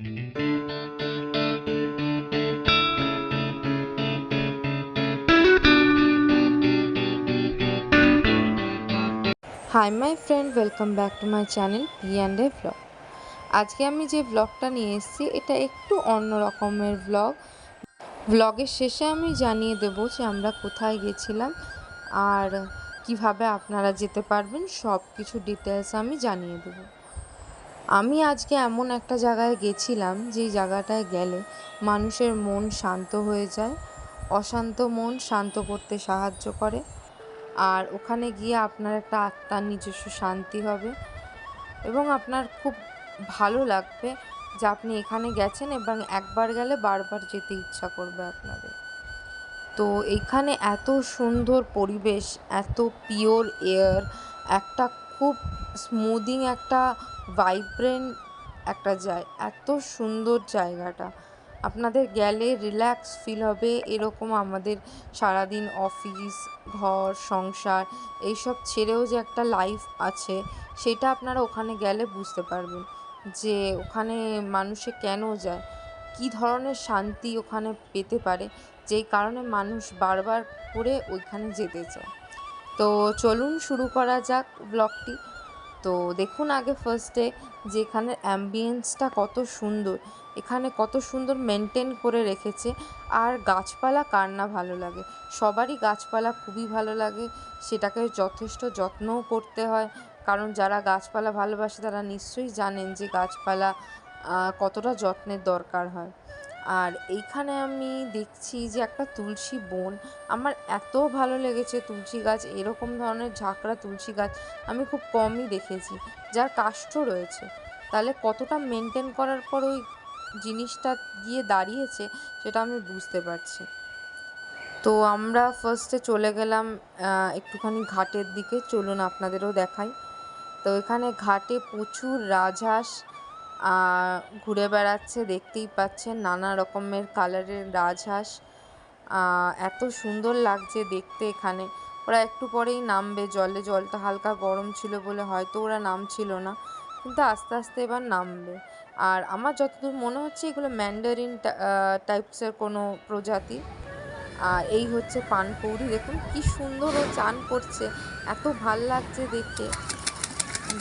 Hi my friend, welcome back to my channel P&A blog. আজকে আমি যে ব্লগটা নিয়ে এসেছি এটা একটু অন্য রকমের ব্লগের শেষে আমি জানিয়ে দেবো যে আমরা কোথায় গেছিলাম আর কিভাবে আপনারা যেতে পারবেন, সব কিছু ডিটেলস আমি জানিয়ে দেবো। আমি আজকে এমন একটা জায়গায় গেছিলাম যেই জায়গাটায় গেলে মানুষের মন শান্ত হয়ে যায়, অশান্ত মন শান্ত করতে সাহায্য করে। আর ওখানে গিয়ে আপনার একটা আত্মার নিজস্ব শান্তি হবে এবং আপনার খুব ভালো লাগবে যে আপনি এখানে গেছেন এবং একবার গেলে বারবার যেতে ইচ্ছা করবে আপনাদের। তো এইখানে এত সুন্দর পরিবেশ, এত পিওর এয়ার, একটা খুব স্মুদিং একটা ভাইব্রেন্ট একটা এত সুন্দর জায়গাটা। আপনাদের গেলে রিল্যাক্স ফিল হবে। এরকম আমাদের সারাদিন অফিস, ঘর, সংসার এইসব ছেড়েও যে একটা লাইফ আছে, সেটা আপনারা ওখানে গেলে বুঝতে পারবেন যে ওখানে মানুষে কেন যায়, কী ধরনের শান্তি ওখানে পেতে পারে, যেই কারণে মানুষ বারবার করে ওইখানে যেতে চায়। তো চলুন শুরু করা যাক ব্লগটি। তো দেখুন আগে ফার্স্টে যে এখানের অ্যাম্বিয়েন্সটা কত সুন্দর, এখানে কত সুন্দর মেনটেন করে রেখেছে। আর গাছপালা কার না ভালো লাগে, সবারই গাছপালা খুবই ভালো লাগে, সেটাকে যথেষ্ট যত্নও করতে হয়। কারণ যারা গাছপালা ভালোবাসে তারা নিশ্চয়ই জানেন যে গাছপালা কতটা যত্নের দরকার হয়। আর এইখানে আমি দেখছি যে একটা তুলসী বন, আমার এত ভালো লেগেছে তুলসী গাছ। এরকম ধরনের ঝাঁকড়া তুলসী গাছ আমি খুব কমই দেখেছি, যার কাষ্ঠ রয়েছে। তাহলে কতটা মেনটেন করার পর ওই জিনিসটা গিয়ে দাঁড়িয়েছে সেটা আমি বুঝতে পারছি। তো আমরা ফার্স্টে চলে গেলাম একটুখানি ঘাটের দিকে, চলুন আপনাদেরও দেখাই। তো এখানে ঘাটে প্রচুর রাজহাঁস ঘুরে বেড়াচ্ছে, দেখতেই পাচ্ছেন নানা রকমের কালারের রাজহাঁস। এত সুন্দর লাগছে দেখতে। এখানে ওরা একটু পরেই নামবে জলে, জলটা হালকা গরম ছিল বলে হয়তো ওরা নামছিল না, কিন্তু আস্তে আস্তে এবার নামবে। আর আমার যতদূর মনে হচ্ছে এগুলো ম্যান্ডারিন টাইপসের কোনো প্রজাতি। আর এই হচ্ছে পানকৌড়ি, দেখুন কি সুন্দর ও চান করছে, এত ভাল লাগছে দেখতে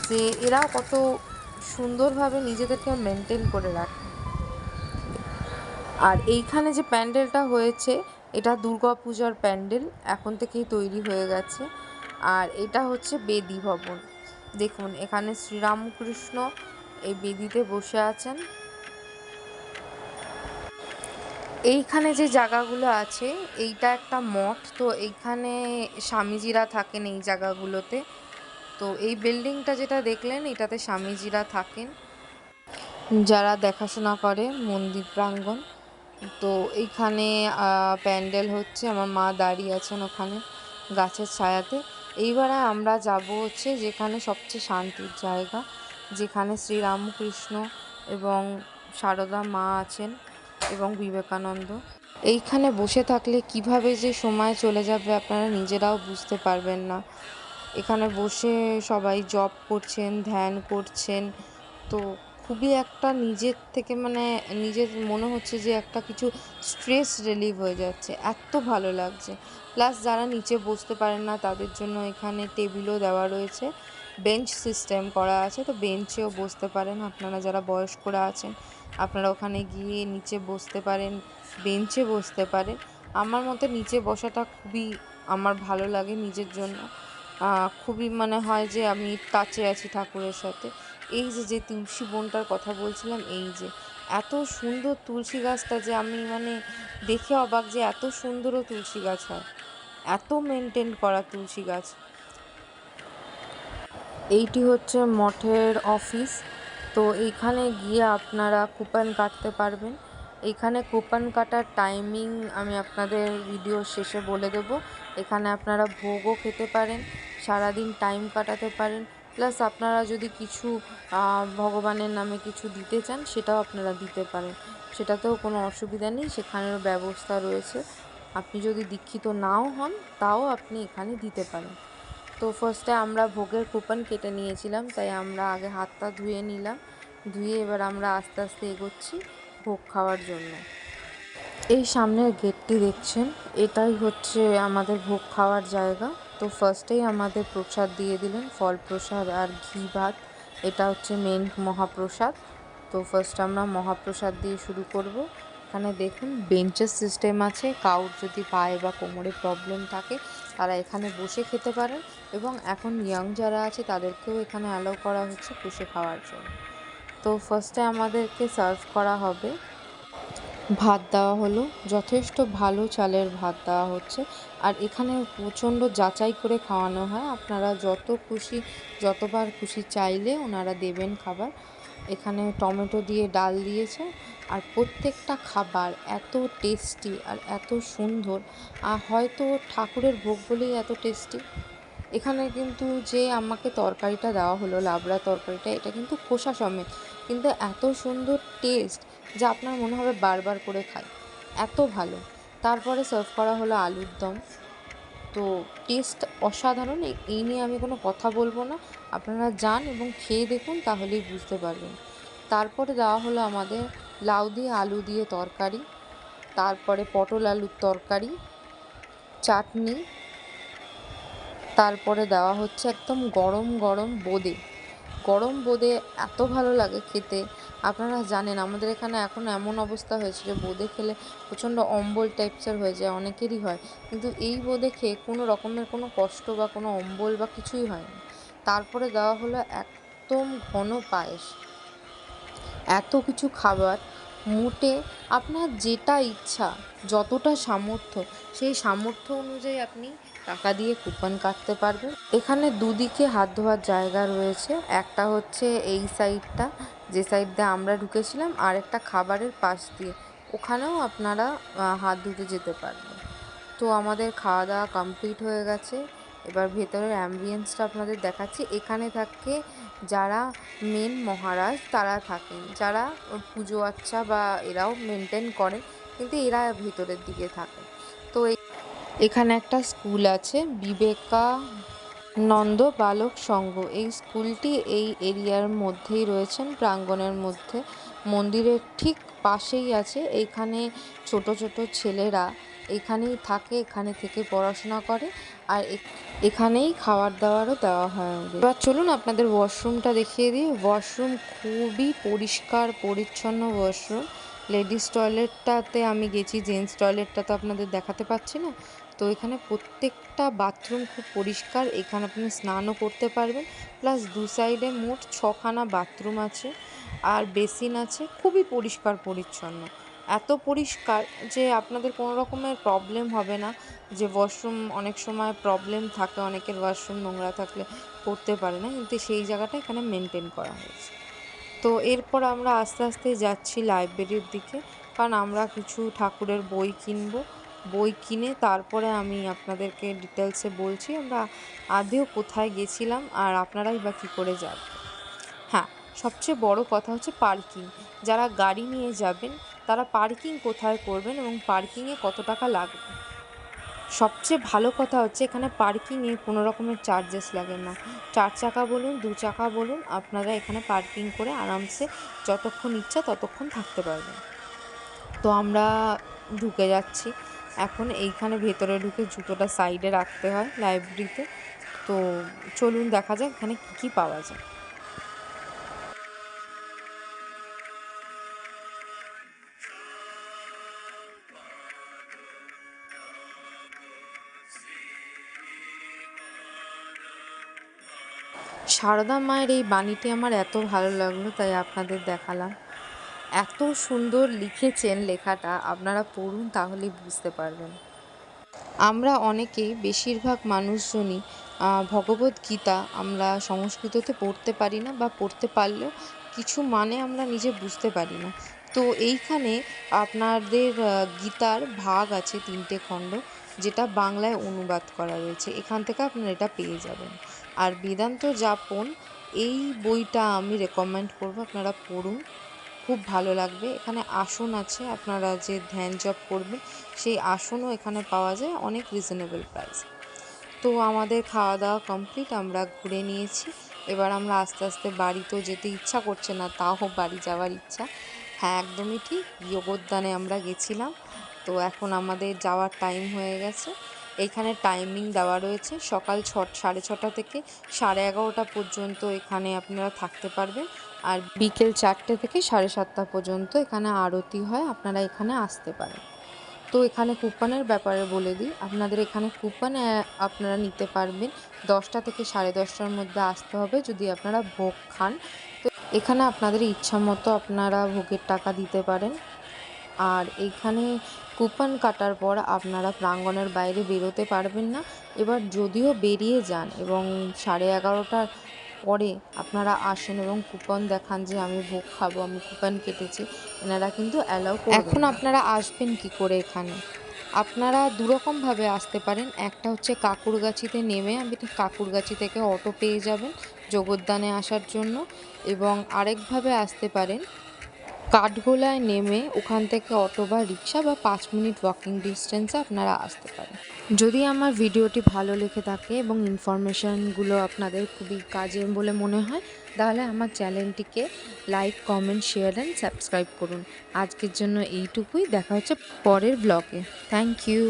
যে এরাও কত সুন্দরভাবে নিজেদেরকে মেনটেন করে রাখে। আর এইখানে যে প্যান্ডেলটা হয়েছে এটা দুর্গা পূজার প্যান্ডেল, এখন থেকেই তৈরি হয়ে গেছে। আর এটা হচ্ছে বেদি ভবন। দেখুন এখানে শ্রীরামকৃষ্ণ এই বেদিতে বসে আছেন। এইখানে যে জায়গাগুলো আছে এইটা একটা মঠ, তো এইখানে স্বামীজিরা থাকেন এই জায়গাগুলোতে। তো এই বিল্ডিংটা যেটা দেখলেন এটাতে স্বামীজিরা থাকেন, যারা দেখাশোনা করে মন্দির প্রাঙ্গণ। তো এইখানে প্যান্ডেল হচ্ছে, আমার মা দাঁড়িয়ে আছেন ওখানে গাছের ছায়াতে। এইবারে আমরা যাব হচ্ছে যেখানে সবচেয়ে শান্তির জায়গা, যেখানে শ্রীরামকৃষ্ণ এবং সারদা মা আছেন এবং বিবেকানন্দ। এইখানে বসে থাকলে কিভাবে যে সময় চলে যাবে আপনারা নিজেরাও বুঝতে পারবেন না। এখানে বসে সবাই জব করছেন, ধ্যান করছেন। তো খুবই একটা নিজের থেকে নিজের মনে হচ্ছে যে একটা কিছু স্ট্রেস রিলিভ হয়ে যাচ্ছে, এত ভালো লাগছে। প্লাস যারা নিচে বসতে পারেন না তাদের জন্য এখানে টেবিলও দেওয়া রয়েছে, বেঞ্চ সিস্টেম করা আছে, তো বেঞ্চেও বসতে পারেন। আপনারা যারা বয়স্করা আছেন আপনারা ওখানে গিয়ে নিচে বসতে পারেন, বেঞ্চে বসতে পারেন। আমার মতে নিচে বসাটা খুবই আমার ভালো লাগে নিজের জন্য, খুবই হয় যে আমি টাচে আছি ঠাকুরের সাথে। এই যে তুলসী বনটার কথা বলছিলাম, এই যে এত সুন্দর তুলসী গাছটা যে আমি দেখে অবাক যে এত সুন্দরও তুলসী গাছ হয়, এত মেনটেন করা তুলসী গাছ। এইটি হচ্ছে মঠের অফিস। তো এইখানে গিয়ে আপনারা কুপন কাটতে পারবেন। এইখানে কুপন কাটার টাইমিং আমি আপনাদের ভিডিও শেষে বলে দেব। এখানে আপনারা ভোগও খেতে পারেন, সারাদিন টাইম কাটাতে পারেন। প্লাস আপনারা যদি কিছু ভগবানের নামে কিছু দিতে চান সেটাও আপনারা দিতে পারেন, সেটাতেও কোনো অসুবিধা নেই, সেখানেরও ব্যবস্থা রয়েছে। আপনি যদি দীক্ষিত নাও হন তাও আপনি এখানে দিতে পারেন। তো ফার্স্টে আমরা ভোগের কুপন কেটে নিয়েছিলাম, তাই আমরা আগে হাতটা ধুয়ে নিলাম, ধুয়ে এবার আমরা আস্তে আস্তে এগোচ্ছি ভোগ খাওয়ার জন্য। এই সামনের গেটটি দেখছেন, এটাই হচ্ছে আমাদের ভোগ খাওয়ার জায়গা। তো ফার্স্টেই আমাদের প্রসাদ দিয়ে দিলেন, ফল প্রসাদ আর ঘি ভাত। এটা হচ্ছে মেন মহাপ্রসাদ। তো ফার্স্ট আমরা মহাপ্রসাদ দিয়ে শুরু করব। এখানে দেখুন বেঞ্চের সিস্টেম আছে, কারোর যদি পায়ে বা কোমরে প্রবলেম থাকে তারা এখানে বসে খেতে পারেন, এবং এখন ইয়াং যারা আছে তাদেরকেও এখানে অ্যালাউ করা হচ্ছে বসে খাওয়ার জন্য। তো ফার্স্টে আমাদেরকে সার্ভ করা হবে, ভাত দেওয়া হলো, যথেষ্ট ভালো চালের ভাত দেওয়া হচ্ছে। আর এখানে প্রচণ্ড যাচাই করে খাওয়ানো হয়, আপনারা যত খুশি যতবার খুশি চাইলে ওনারা দেবেন খাবার। এখানে টমেটো দিয়ে ডাল দিয়েছে, আর প্রত্যেকটা খাবার এত টেস্টি আর এত সুন্দর, আর হয়তো ঠাকুরের ভোগ বলেই এত টেস্টি। এখানে কিন্তু যে আমাকে তরকারিটা দেওয়া হলো, লাবড়া তরকারিটা, এটা কিন্তু খোসা সমেত, কিন্তু এত সুন্দর টেস্ট যা আপনার মনে হবে বারবার করে খাই, এত ভালো। তারপরে সার্ভ করা হলো আলুর দম। তো টেস্ট অসাধারণ, এই নিয়ে আমি কোনো কথা বলবো না, আপনারা যান এবং খেয়ে দেখুন, তাহলেই বুঝতে পারবেন। তারপরে দেওয়া হলো আমাদের লাউ দিয়ে আলু দিয়ে তরকারি, তারপরে পটল আলুর তরকারি, চাটনি, তারপরে দেওয়া হচ্ছে একদম গরম গরম বোঁদে। গরম বোঁদে এত ভালো লাগে খেতে, আপনারা জানেন আমাদের এখানে এখন এমন অবস্থা হয়েছে যে বোঁদে খেলে প্রচণ্ড অম্বল টাইপসের হয়ে যায়, অনেকেরই হয়, কিন্তু এই বোঁদে খেয়ে কোনো রকমের কোনো কষ্ট বা কোনো অম্বল বা কিছুই হয়নি। তারপরে দেওয়া হলো একদম ঘন পায়েস। এত কিছু খাবার, মোটে আপনার যেটা ইচ্ছা, যতটা সামর্থ্য, সেই সামর্থ্য অনুযায়ী আপনি টাকা দিয়ে কুপন কাটতে পারবেন। এখানে দুদিকে হাত ধোয়ার জায়গা রয়েছে, একটা হচ্ছে এই সাইডটা যে সাইড দিয়ে আমরা ঢুকেছিলাম, আর একটা খাবারের পাশ দিয়ে, ওখানেও আপনারা হাত ধুতে যেতে পারবেন। তো আমাদের খাওয়া দাওয়া কমপ্লিট হয়ে গেছে, এবার ভেতরের অ্যাম্বিয়েন্সটা আপনাদের দেখাচ্ছি। এখানে থাকে যারা মেন মহারাজ, তারা থাকেন, যারা পুজো আচ্চা বা এরাও মেনটেন করেন, কিন্তু এরা ভেতরের দিকে থাকে। তো এখানে একটা স্কুল আছে, বিবেকানন্দ বালক সংঘ। এই স্কুলটি এই এরিয়ার মধ্যেই রয়েছেন, প্রাঙ্গণের মধ্যে, মন্দিরের ঠিক পাশেই আছে। এইখানে ছোট ছোট ছেলেরা এখানেই থাকে, এখানে থেকে পড়াশোনা করে, আর এখানেই খাবার দাবারও দেওয়া হয় ওদের। এবার চলুন আপনাদের ওয়াশরুমটা দেখিয়ে দিই। ওয়াশরুম খুবই পরিষ্কার পরিচ্ছন্ন ওয়াশরুম। লেডিস টয়লেটটাতে আমি গেছি, জেন্টস টয়লেটটা তো আপনাদের দেখাতে পাচ্ছি না। তো এখানে প্রত্যেকটা বাথরুম খুব পরিষ্কার, এখানে আপনি স্নানও করতে পারবেন, প্লাস দু সাইডে মোট 6খানা বাথরুম আছে, আর বেসিন আছে, খুবই পরিষ্কার পরিচ্ছন্ন। এত পরিষ্কার যে আপনাদের কোনো রকমের প্রবলেম হবে না, যে ওয়াশরুম অনেক সময় প্রবলেম থাকে, অনেকের ওয়াশরুম নোংরা থাকলে করতে পারে না, কিন্তু সেই জায়গাটা এখানে মেনটেন করা হয়েছে। তো এরপর আমরা আস্তে আস্তে যাচ্ছি লাইব্রেরির দিকে, কারণ আমরা কিছু ঠাকুরের বই কিনবো। বই কিনে তারপরে আমি আপনাদেরকে ডিটেলসে বলছি আমরা আদেও কোথায় গেছিলাম আর আপনারাই বা কী করে যাবেন। হ্যাঁ, সবচেয়ে বড় কথা হচ্ছে পার্কিং। যারা গাড়ি নিয়ে যাবেন তারা পার্কিং কোথায় করবেন এবং পার্কিংয়ে কত টাকা লাগবে। সবচেয়ে ভালো কথা হচ্ছে এখানে পার্কিংয়ে কোনো রকমের চার্জেস লাগে না। 4 চাকা বলুন, 2 চাকা বলুন, আপনারা এখানে পার্কিং করে আরামসে যতক্ষণ ইচ্ছা ততক্ষণ থাকতে পারবেন। তো আমরা ঢুকে যাচ্ছি এখন। এইখানে ভেতরে ঢুকে জুতোটা সাইডে রাখতে হয় লাইব্রেরিতে। তো চলুন দেখা যাক এখানে কী কী পাওয়া যায়। সারদা মায়ের এই বাণীটি আমার এত ভালো লাগলো, তাই আপনাদের দেখালাম। এত সুন্দর লিখেছেন, লেখাটা আপনারা পড়ুন তাহলেই বুঝতে পারবেন। আমরা অনেকেই, বেশিরভাগ মানুষজনই ভগবদ্গীতা আমরা সংস্কৃততে পড়তে পারি না, বা পড়তে পারলেও কিছু মানে আমরা নিজে বুঝতে পারি না। তো এইখানে আপনাদের গীতার ভাগ আছে 3টে খণ্ড, যেটা বাংলায় অনুবাদ করা রয়েছে, এখান থেকে আপনারা এটা পেয়ে যাবেন। আর বেদান্ত যাপন, এই বইটা আমি রেকমেন্ড করব, আপনারা পড়ুন, খুব ভালো লাগবে। এখানে আসন আছে, আপনারা যে ধ্যান জপ করবেন সেই আসনও এখানে পাওয়া যায় অনেক রিজনেবল প্রাইস। তো আমাদের খাওয়া দাওয়া কমপ্লিট, আমরা ঘুরে নিয়েছি, এবার আমরা আস্তে আস্তে বাড়ি তো যেতে ইচ্ছা করছে না, তাও বাড়ি যাওয়ার ইচ্ছা। হ্যাঁ, একদমই ঠিক, যোগদানে আমরা গেছিলাম। তো এখন আমাদের যাওয়ার টাইম হয়ে গেছে। এইখানে টাইমিং দেওয়া রয়েছে সকাল 6:30 থেকে 11:30 পর্যন্ত এখানে আপনারা থাকতে পারবেন। আর বিকেল 4টে থেকে 7:30 পর্যন্ত এখানে আরতি হয়, আপনারা এখানে আসতে পারেন। তো এখানে কুপনের ব্যাপারে বলে দিই, আপনাদের এখানে কুপন আপনারা নিতে পারবেন। 10টা থেকে 10:30টার মধ্যে আসতে হবে যদি আপনারা ভোগ খান। তো এখানে আপনাদের ইচ্ছা মতো আপনারা ভোগের টাকা দিতে পারেন। আর এইখানে কুপন কাটার পর আপনারা প্রাঙ্গণের বাইরে বেরোতে পারবেন না। এবার যদিও বেরিয়ে যান এবং 11:30টার পরে আপনারা আসেন এবং কুপন দেখান যে আমি ভোগ খাবো, আমি কুপন কেটেছি, এনারা কিন্তু অ্যালাউ করবেন না। এখন আপনারা আসবেন কি করে এখানে? আপনারা দুরকমভাবে আসতে পারেন। একটা হচ্ছে কাকুরগাছিতে নেমে আপনি কাকুরগাছি থেকে অটো পেয়ে যাবেন যোগদানে আসার জন্য, এবং আরেকভাবে আসতে পারেন কাঠগোলায় নেমে ওখান থেকে অটো বা রিক্সা বা 5 মিনিট ওয়াকিং ডিস্টেন্সে আপনারা আসতে পারেন। যদি আমার ভিডিওটি ভালো লেগে থাকে এবং ইনফরমেশানগুলো আপনাদের খুবই কাজের বলে মনে হয়, তাহলে আমার চ্যানেলটিকে like, comment, share and subscribe করুন। আজকের জন্য এইটুকুই, দেখা হচ্ছে পরের ব্লগে। Thank you.